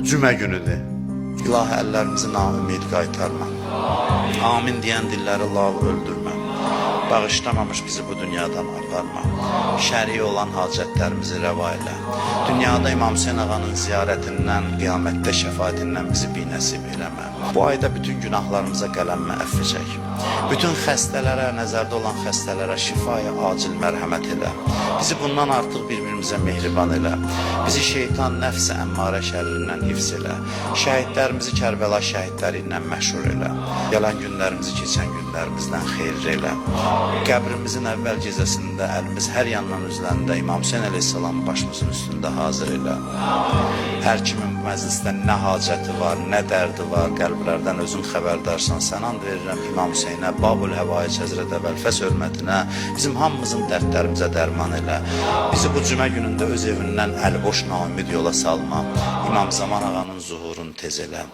cümə günüdür. İlahi, əllərimizi naümid qaytarma. Amin deyən dilləri lal öldürmə. Bağışlamamış bizi bu dünyadan aparma. Şəri olan hacətlərimizi rəva elə. Dünyada İmam Hüseyin ağanın ziyarətindən, qiyamətdə şəfaətindən bizi binəsib eləmə. Bu ayda bütün günahlarımıza qələmmə əfv çək. Bütün xəstələrə, nəzərdə olan xəstələrə şifaya acil mərhəmət elə. Bizi bundan artıq bir-birimizə mehriban elə. Bizi şeytan, nəfs-i əmmarə şərrindən hifz elə. Şəhidlərimizi Kərbəla şəhidlərindən məşhur elə. Gələn günlərimizi keçən günlərimizdən xeyir elə. Qəbrimizin əvvəl gecəsində əlimiz hər yandan üzləndə İmam Hüseyin əleyhissalam başımızın üstündə hazır elə. Hər kimin bu məclisdə nə hacəti var, nə dərdi var, qəlblərdən özün xəbərdarsan. Sən and verirəm İmam Hüseyinə, Babul Həvaic Həzrət Əvəlfəs hörmətinə, bizim hamımızın dərdlərimizə dərman elə. Bizi bu cümə günündə öz evindən əlboş naümid yola salma. İmam Zaman ağanın zuhurunu tez elə.